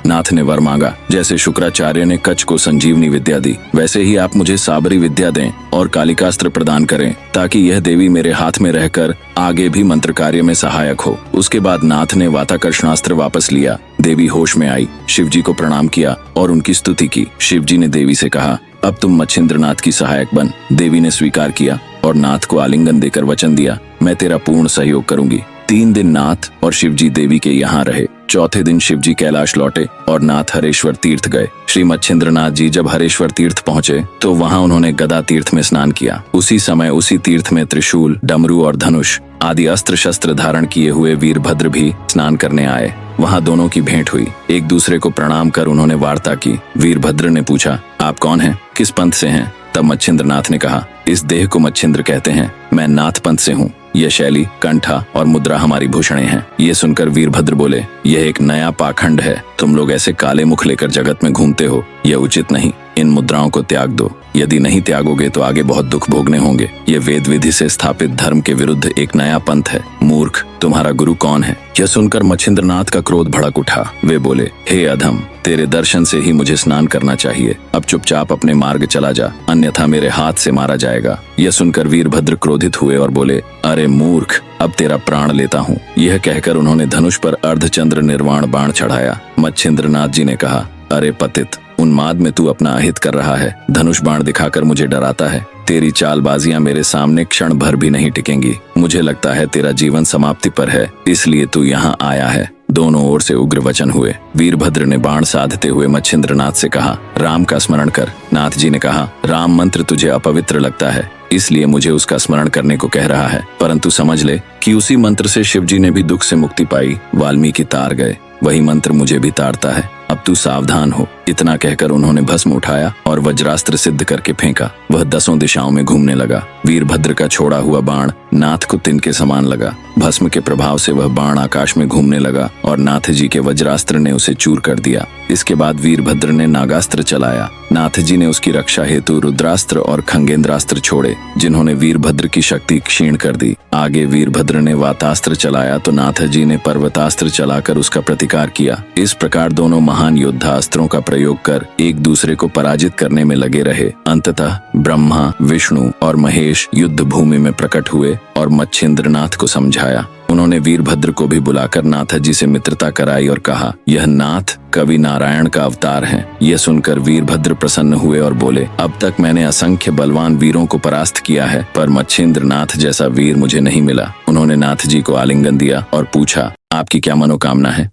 नाथ ने वर मांगा, जैसे शुक्राचार्य ने कच्छ को संजीवनी विद्या दी, वैसे ही आप मुझे साबरी विद्या दें और कालिकास्त्र प्रदान करें, ताकि यह देवी मेरे हाथ में रहकर आगे भी मंत्र कार्य में सहायक हो। उसके बाद नाथ ने वाताकर्षणास्त्र वापस लिया। देवी होश में आई, शिवजी को प्रणाम किया और उनकी स्तुति की। शिवजी ने देवी से कहा, अब तुम मच्छिंद्रनाथ की सहायक बन। देवी ने स्वीकार किया और नाथ को आलिंगन देकर वचन दिया, मैं तेरा पूर्ण सहयोग करूंगी। 3 दिन नाथ और शिवजी देवी के यहाँ रहे। चौथे दिन शिवजी कैलाश लौटे और नाथ हरेश्वर तीर्थ गए। श्री मच्छिंद्रनाथ जी जब हरेश्वर तीर्थ पहुँचे तो वहाँ उन्होंने गदा तीर्थ में स्नान किया। उसी समय उसी तीर्थ में त्रिशूल, डमरू और धनुष आदि अस्त्र शस्त्र धारण किए हुए वीरभद्र भी स्नान करने आए। वहाँ दोनों की भेंट हुई। एक दूसरे को प्रणाम कर उन्होंने वार्ता की। वीरभद्र ने पूछा, आप कौन हैं, किस पंथ से हैं? तब मच्छिंद्रनाथ ने कहा, इस देह को मच्छिंद्र कहते हैं, मैं नाथ पंथ से हूँ। यह शैली, कंठा और मुद्रा हमारी भूषणें हैं। ये सुनकर वीरभद्र बोले, यह एक नया पाखंड है। तुम लोग ऐसे काले मुख लेकर जगत में घूमते हो, यह उचित नहीं। इन मुद्राओं को त्याग दो। यदि नहीं त्यागोगे तो आगे बहुत दुख भोगने होंगे। ये वेद विधि से स्थापित धर्म के विरुद्ध एक नया पंथ है। मूर्ख, तुम्हारा गुरु कौन है? यह सुनकर मच्छिंद्रनाथ का क्रोध भड़क उठा। वे बोले, हे अधम, तेरे दर्शन से ही मुझे स्नान करना चाहिए। अब चुपचाप अपने मार्ग चला जा, अन्यथा मेरे हाथ से मारा जाएगा। यह सुनकर वीरभद्र क्रोधित हुए और बोले, अरे मूर्ख, अब तेरा प्राण लेता हूँ। यह कहकर उन्होंने धनुष पर अर्धचंद्र निर्वाण बाण चढ़ाया। मच्छिंद्रनाथ जी ने कहा, अरे पतित, उन्माद में तू अपना अहित कर रहा है। धनुष बाण दिखाकर मुझे डराता है। तेरी चालबाजियां मेरे सामने क्षण भर भी नहीं टिकेंगी। मुझे लगता है तेरा जीवन समाप्ति पर है, इसलिए तू यहाँ आया है। दोनों ओर से उग्र वचन हुए। वीरभद्र ने बाण साधते हुए मच्छिंद्रनाथ से कहा, राम का स्मरण कर। नाथ जी ने कहा, राम मंत्र तुझे अपवित्र लगता है, इसलिए मुझे उसका स्मरण करने को कह रहा है, परंतु समझ ले कि उसी मंत्र से शिवजी ने भी दुख से मुक्ति पाई। वाल्मीकि तार गए, वही मंत्र मुझे भी तारता है। अब तू सावधान हो। इतना कहकर उन्होंने भस्म उठाया और वज्रास्त्र सिद्ध करके फेंका। वह 10 दिशाओं में घूमने लगा। वीरभद्र का छोड़ा हुआ बाण नाथ को तिनके समान लगा। भस्म के प्रभाव से वह बाण आकाश में घूमने लगा और नाथ जी के वज्रास्त्र ने उसे चूर कर दिया। इसके बाद वीरभद्र ने नागास्त्र चलाया। नाथ जी ने उसकी रक्षा हेतु रुद्रास्त्र और खंगेंद्रास्त्र छोड़े, जिन्होंने वीरभद्र की शक्ति क्षीण कर दी। आगे वीरभद्र ने वातास्त्र चलाया तो नाथ जी ने पर्वतास्त्र चलाकर उसका प्रतिकार किया। इस प्रकार दोनों महान योद्धा अस्त्रों का प्रयोग कर एक दूसरे को पराजित करने में लगे रहे। अंततः ब्रह्मा, विष्णु और महेश युद्ध भूमि में प्रकट हुए और मच्छिंद्रनाथ को समझाया। उन्होंने वीरभद्र को भी बुलाकर नाथ जी से मित्रता कराई और कहा, यह नाथ कवि नारायण का अवतार है। यह सुनकर वीरभद्र प्रसन्न हुए और बोले, अब तक मैंने असंख्य बलवान वीरों को परास्त किया है, पर मच्छिंद्रनाथ जैसा वीर मुझे नहीं मिला। उन्होंने नाथ जी को आलिंगन दिया और पूछा, आपकी क्या मनोकामना है?